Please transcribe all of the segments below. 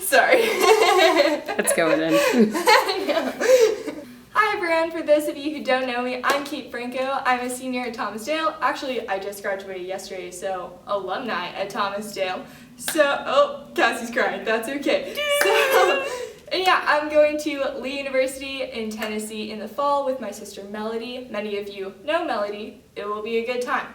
Sorry. Let's go with it. I know. Hi everyone, for those of you who don't know me, I'm Franco. I'm a senior at Thomasdale. Actually, I just graduated yesterday, so alumni at Thomasdale. Cassie's crying, that's okay. And yeah, I'm going to Lee University in Tennessee in the fall with my sister Melody. Many of you know Melody. It will be a good time.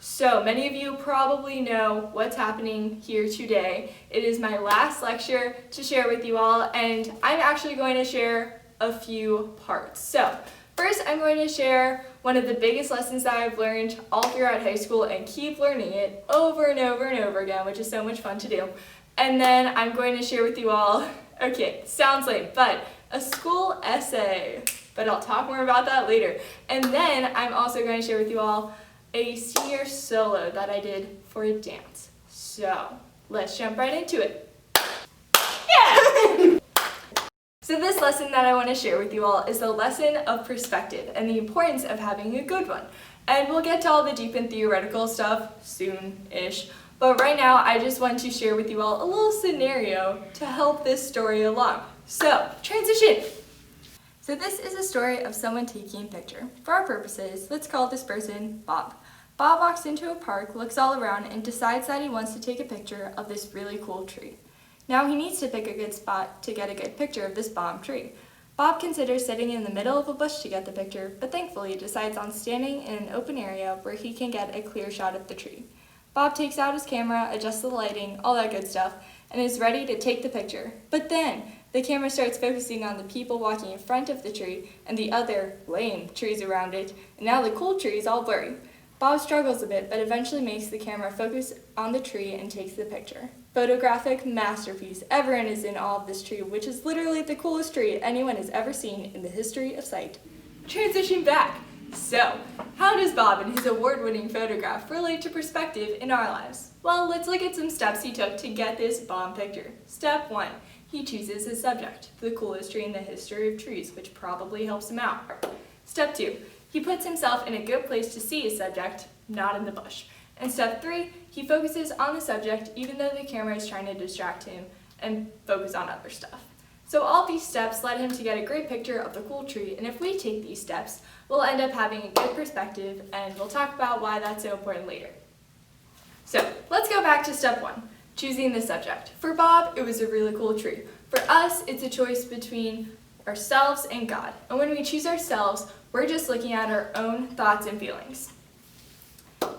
So many of you probably know what's happening here today. It is my last lecture to share with you all, and I'm actually going to share a few parts. So first, I'm going to share one of the biggest lessons that I've learned all throughout high school and keep learning it over and over and over again, which is so much fun to do. And then I'm going to share with you all, okay, sounds lame, but a school essay, but I'll talk more about that later. And then I'm also going to share with you all a senior solo that I did for a dance. So let's jump right into it. Yeah! So this lesson that I want to share with you all is the lesson of perspective and the importance of having a good one. And we'll get to all the deep and theoretical stuff soon-ish. But right now, I just want to share with you all a little scenario to help this story along. So, transition! So this is a story of someone taking a picture. For our purposes, let's call this person Bob. Bob walks into a park, looks all around, and decides that he wants to take a picture of this really cool tree. Now he needs to pick a good spot to get a good picture of this bomb tree. Bob considers sitting in the middle of a bush to get the picture, but thankfully decides on standing in an open area where he can get a clear shot of the tree. Bob takes out his camera, adjusts the lighting, all that good stuff, and is ready to take the picture. But then, the camera starts focusing on the people walking in front of the tree and the other lame trees around it, and now the cool tree is all blurry. Bob struggles a bit, but eventually makes the camera focus on the tree and takes the picture. Photographic masterpiece. Everyone is in awe of this tree, which is literally the coolest tree anyone has ever seen in the history of sight. Transition back. So, how does Bob and his award-winning photograph relate to perspective in our lives? Well, let's look at some steps he took to get this bomb picture. Step 1. He chooses his subject, the coolest tree in the history of trees, which probably helps him out. Step 2. He puts himself in a good place to see his subject, not in the bush. And step 3. He focuses on the subject even though the camera is trying to distract him and focus on other stuff. So all these steps led him to get a great picture of the cool tree, and if we take these steps, we'll end up having a good perspective, and we'll talk about why that's so important later. So let's go back to step 1. Choosing the subject. For Bob, it was a really cool tree. For us, it's a choice between ourselves and God. And when we choose ourselves, we're just looking at our own thoughts and feelings.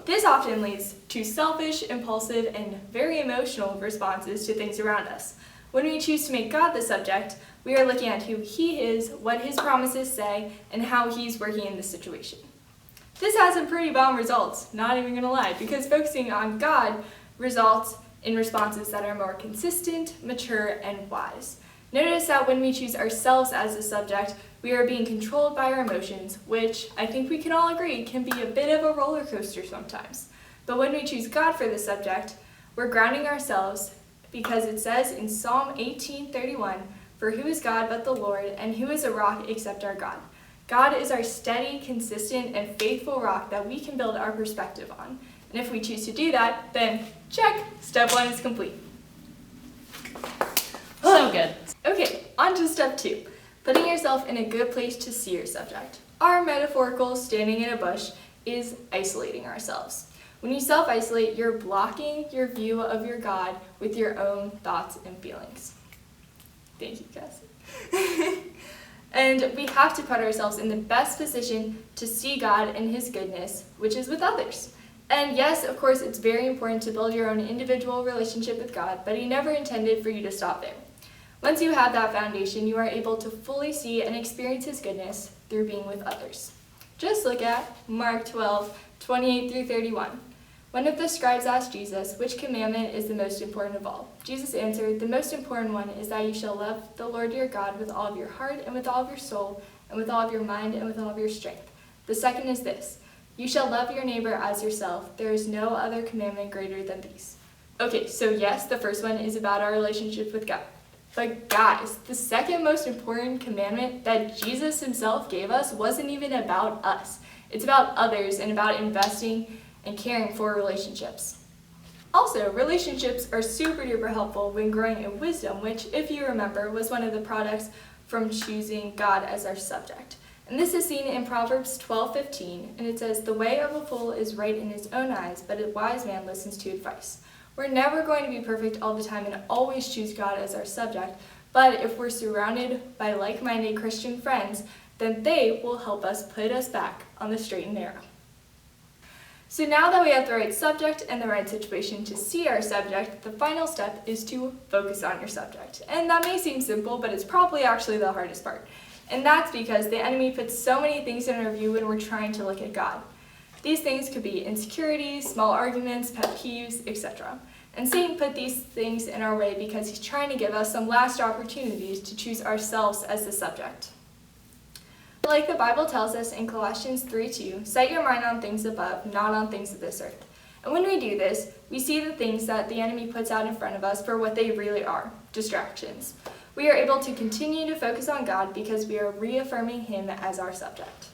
This often leads to selfish, impulsive, and very emotional responses to things around us. When we choose to make God the subject, we are looking at who He is, what His promises say, and how He's working in the situation. This has some pretty bomb results, not even gonna lie, because focusing on God results in responses that are more consistent, mature, and wise. Notice that when we choose ourselves as the subject, we are being controlled by our emotions, which I think we can all agree can be a bit of a roller coaster sometimes. But when we choose God for the subject, we're grounding ourselves because it says in Psalm 18:31, "For who is God but the Lord, and who is a rock except our God?" God is our steady, consistent, and faithful rock that we can build our perspective on. And if we choose to do that, then check, step 1 is complete. So good. Okay, on to step 2, putting yourself in a good place to see your subject. Our metaphorical standing in a bush is isolating ourselves. When you self-isolate, you're blocking your view of your God with your own thoughts and feelings. Thank you, Cassie. And we have to put ourselves in the best position to see God and His goodness, which is with others. And yes, of course, it's very important to build your own individual relationship with God, but He never intended for you to stop there. Once you have that foundation, you are able to fully see and experience His goodness through being with others. Just look at Mark 12:28-31. One of the scribes asked Jesus, "Which commandment is the most important of all?" Jesus answered, "The most important one is that you shall love the Lord your God with all of your heart and with all of your soul and with all of your mind and with all of your strength. The second is this, you shall love your neighbor as yourself. There is no other commandment greater than these." Okay, so yes, the first one is about our relationship with God. But guys, the second most important commandment that Jesus Himself gave us wasn't even about us. It's about others and about investing and caring for relationships. Also, relationships are super duper helpful when growing in wisdom, which, if you remember, was one of the products from choosing God as our subject. And this is seen in Proverbs 12:15, and it says, "The way of a fool is right in his own eyes, but a wise man listens to advice." We're never going to be perfect all the time and always choose God as our subject, but if we're surrounded by like-minded Christian friends, then they will help us put us back on the straight and narrow. So now that we have the right subject and the right situation to see our subject, the final step is to focus on your subject. And that may seem simple, but it's probably actually the hardest part. And that's because the enemy puts so many things in our view when we're trying to look at God. These things could be insecurities, small arguments, pet peeves, etc. And Satan put these things in our way because he's trying to give us some last opportunities to choose ourselves as the subject. Like the Bible tells us in Colossians 3:2, set your mind on things above, not on things of this earth. And when we do this, we see the things that the enemy puts out in front of us for what they really are, distractions. We are able to continue to focus on God because we are reaffirming him as our subject.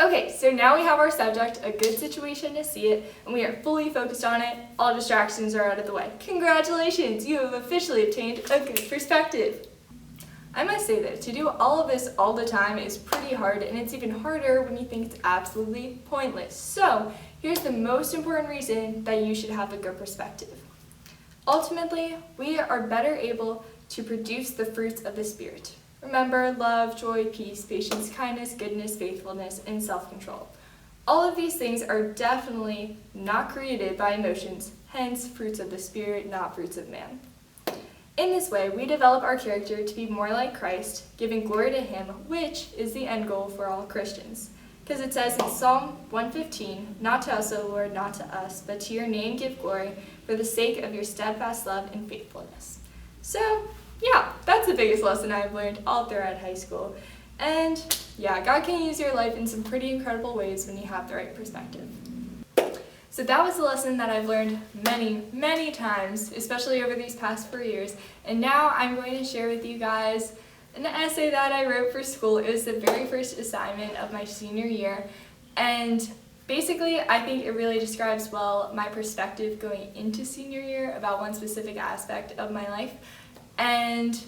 Okay, so now we have our subject, a good situation to see it, and we are fully focused on it. All distractions are out of the way. Congratulations, you have officially obtained a good perspective. I must say that to do all of this all the time is pretty hard, and it's even harder when you think it's absolutely pointless. So, here's the most important reason that you should have a good perspective. Ultimately, we are better able to produce the fruits of the Spirit. Remember, love, joy, peace, patience, kindness, goodness, faithfulness, and self-control. All of these things are definitely not created by emotions, hence fruits of the Spirit, not fruits of man. In this way, we develop our character to be more like Christ, giving glory to him, which is the end goal for all Christians. Because it says in Psalm 115, "Not to us, O Lord, not to us, but to your name give glory, for the sake of your steadfast love and faithfulness." So, yeah, that's the biggest lesson I've learned all throughout high school. And yeah, God can use your life in some pretty incredible ways when you have the right perspective. So that was a lesson that I've learned many, many times, especially over these past 4 years. And now I'm going to share with you guys an essay that I wrote for school. It was the very first assignment of my senior year. And basically, I think it really describes well my perspective going into senior year about one specific aspect of my life. And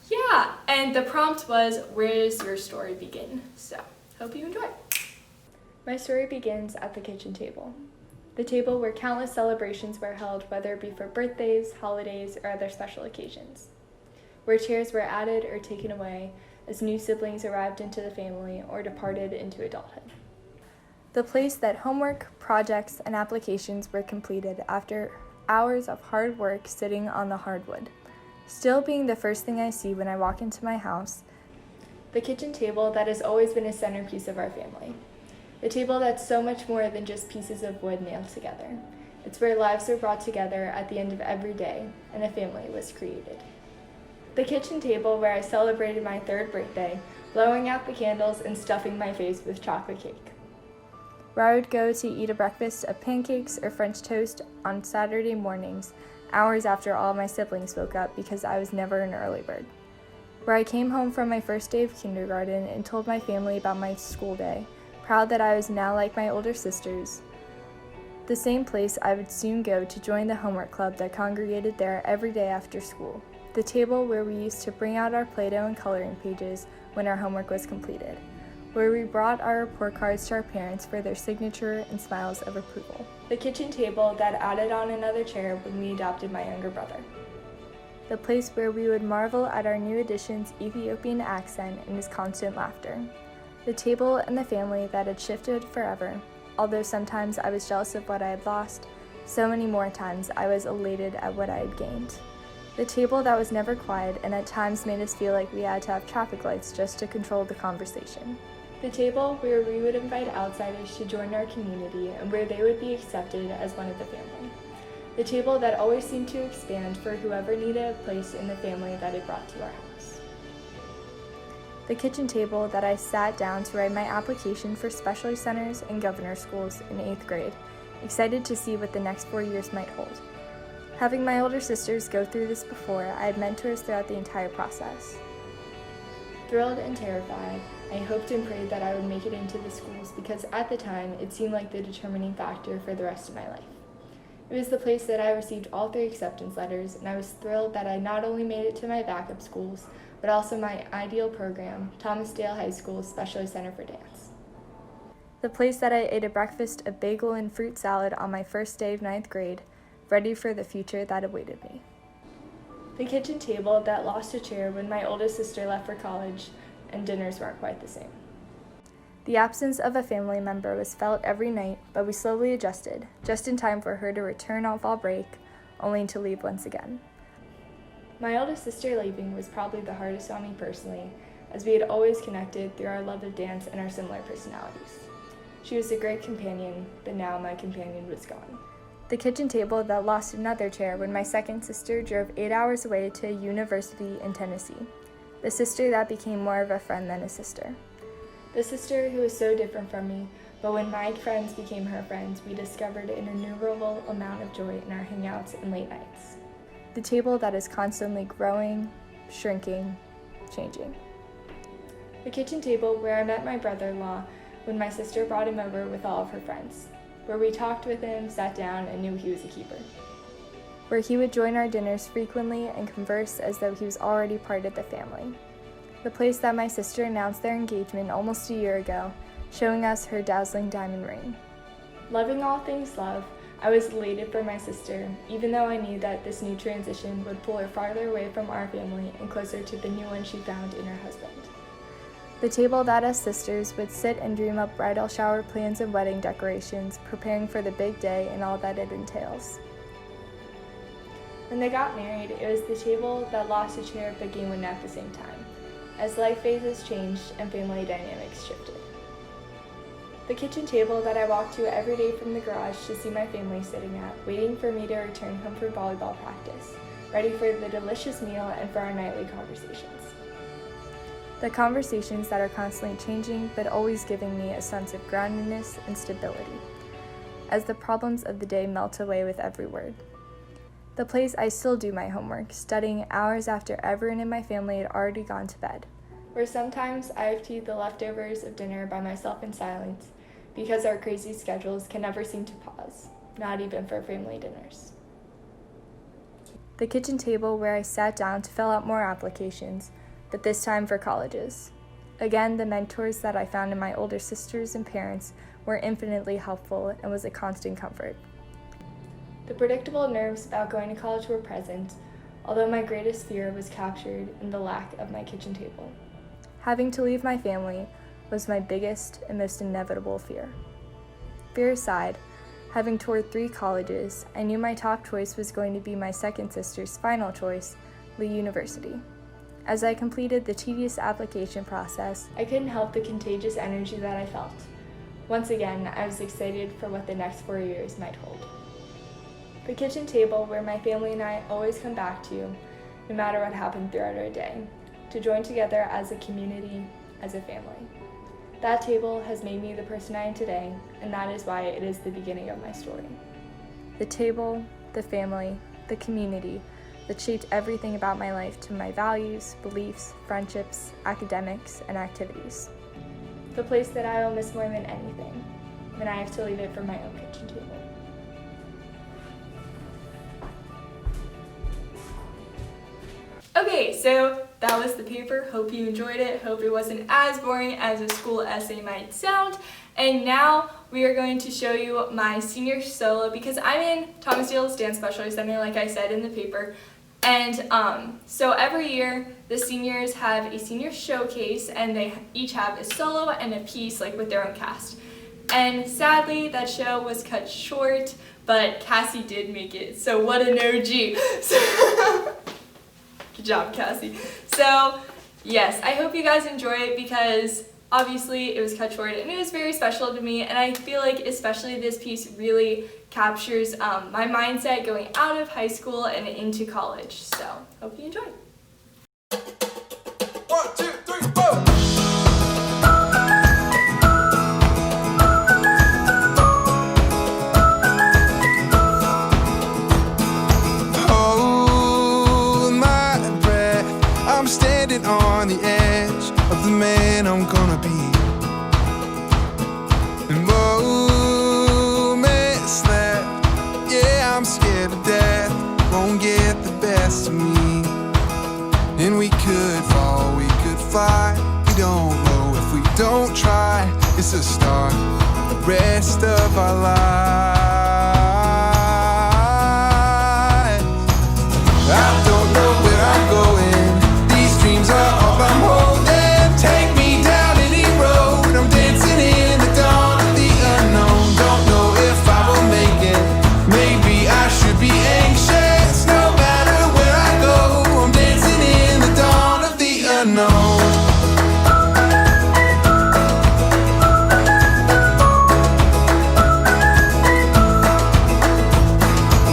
yeah, and the prompt was, where does your story begin? So, hope you enjoy. My story begins at the kitchen table. The table where countless celebrations were held, whether it be for birthdays, holidays, or other special occasions. Where chairs were added or taken away as new siblings arrived into the family or departed into adulthood. The place that homework, projects, and applications were completed after hours of hard work sitting on the hardwood. Still being the first thing I see when I walk into my house, the kitchen table that has always been a centerpiece of our family. The table that's so much more than just pieces of wood nailed together. It's where lives are brought together at the end of every day, and a family was created. The kitchen table where I celebrated my 3rd birthday, blowing out the candles and stuffing my face with chocolate cake. Where I would go to eat a breakfast of pancakes or French toast on Saturday mornings, hours after all my siblings woke up because I was never an early bird. Where I came home from my first day of kindergarten and told my family about my school day, proud that I was now like my older sisters. The same place I would soon go to join the homework club that congregated there every day after school. The table where we used to bring out our Play-Doh and coloring pages when our homework was completed. Where we brought our report cards to our parents for their signature and smiles of approval. The kitchen table that added on another chair when we adopted my younger brother. The place where we would marvel at our new addition's Ethiopian accent and his constant laughter. The table and the family that had shifted forever. Although sometimes I was jealous of what I had lost, so many more times I was elated at what I had gained. The table that was never quiet and at times made us feel like we had to have traffic lights just to control the conversation. The table where we would invite outsiders to join our community and where they would be accepted as one of the family. The table that always seemed to expand for whoever needed a place in the family that it brought to our house. The kitchen table that I sat down to write my application for specialty centers and governor schools in 8th grade, excited to see what the next 4 years might hold. Having my older sisters go through this before, I had mentors throughout the entire process. Thrilled and terrified, I hoped and prayed that I would make it into the schools because at the time it seemed like the determining factor for the rest of my life. It was the place that I received all 3 acceptance letters, and I was thrilled that I not only made it to my backup schools, but also my ideal program, Thomas Dale High School's Specialized Center for Dance. The place that I ate a breakfast of bagel and fruit salad on my first day of 9th grade, ready for the future that awaited me. The kitchen table that lost a chair when my oldest sister left for college, and dinners weren't quite the same. The absence of a family member was felt every night, but we slowly adjusted, just in time for her to return on fall break, only to leave once again. My oldest sister leaving was probably the hardest on me personally, as we had always connected through our love of dance and our similar personalities. She was a great companion, but now my companion was gone. The kitchen table that lost another chair when my second sister drove 8 hours away to a university in Tennessee. The sister that became more of a friend than a sister. The sister who was so different from me, but when my friends became her friends, we discovered an innumerable amount of joy in our hangouts and late nights. The table that is constantly growing, shrinking, changing. The kitchen table where I met my brother-in-law when my sister brought him over with all of her friends, where we talked with him, sat down, and knew he was a keeper. Where he would join our dinners frequently and converse as though he was already part of the family. The place that my sister announced their engagement almost a year ago, showing us her dazzling diamond ring. Loving all things love, I was elated for my sister, even though I knew that this new transition would pull her farther away from our family and closer to the new one she found in her husband. The table that us sisters would sit and dream up bridal shower plans and wedding decorations, preparing for the big day and all that it entails. When they got married, it was the table that lost a chair but gained one at the same time, as life phases changed and family dynamics shifted. The kitchen table that I walked to every day from the garage to see my family sitting at, waiting for me to return home for volleyball practice, ready for the delicious meal and for our nightly conversations. The conversations that are constantly changing but always giving me a sense of groundedness and stability, as the problems of the day melt away with every word. The place I still do my homework, studying hours after everyone in my family had already gone to bed, where sometimes I have to eat the leftovers of dinner by myself in silence because our crazy schedules can never seem to pause, not even for family dinners. The kitchen table where I sat down to fill out more applications, but this time for colleges. Again, the mentors that I found in my older sisters and parents were infinitely helpful and was a constant comfort. The predictable nerves about going to college were present, although my greatest fear was captured in the lack of my kitchen table. Having to leave my family was my biggest and most inevitable fear. Fear aside, having toured 3 colleges, I knew my top choice was going to be my second sister's final choice, Lee University. As I completed the tedious application process, I couldn't help the contagious energy that I felt. Once again, I was excited for what the next 4 years might hold. The kitchen table where my family and I always come back to, no matter what happened throughout our day, to join together as a community, as a family. That table has made me the person I am today, and that is why it is the beginning of my story. The table, the family, the community that shaped everything about my life to my values, beliefs, friendships, academics, and activities. The place that I will miss more than anything when I have to leave it for my own kitchen table. Okay, so that was the paper. Hope you enjoyed it. Hope it wasn't as boring as a school essay might sound. And now we are going to show you my senior solo because I'm in Thomas Dale's Dance Specialized Center, like I said in the paper. And so every year the seniors have a senior showcase and they each have a solo and a piece like with their own cast. And sadly that show was cut short, but Cassie did make it, so what an OG. Good job, Cassie. So yes, I hope you guys enjoy it because obviously it was cut short and it was very special to me, and I feel like especially this piece really captures my mindset going out of high school and into college. So hope you enjoy. 1, 2, 3, 4. Hold my breath, I'm standing on the edge. got the best of me. And we could fall, we could fly. We don't know if we don't try. It's the start of the rest of our lives. I don't know where I'm going. These dreams are all I'm holding. Take me down any road. I'm dancing in the dawn of the unknown. Don't know if I will make it. Maybe I should be anxious. No matter where I go, I'm dancing in the dawn of the unknown.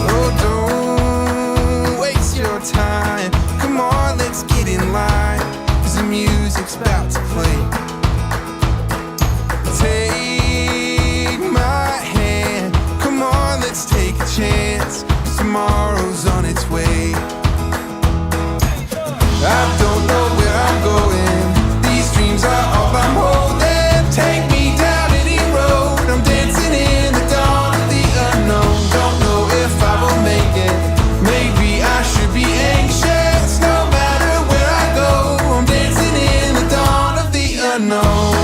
Oh, don't waste your time. Come on, let's get in line, 'cause the music's about to play. Take my hand. Come on, let's take a chance, 'cause tomorrow's on its way. I don't know where I'm going. These dreams are all I'm holding. Take me down any road. I'm dancing in the dawn of the unknown. Don't know if I will make it. Maybe I should be anxious. No matter where I go, I'm dancing in the dawn of the unknown.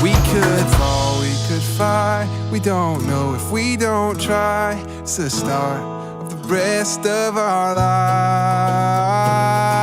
We could fall, we could fly. We don't know if we don't try. It's the start of the rest of our lives.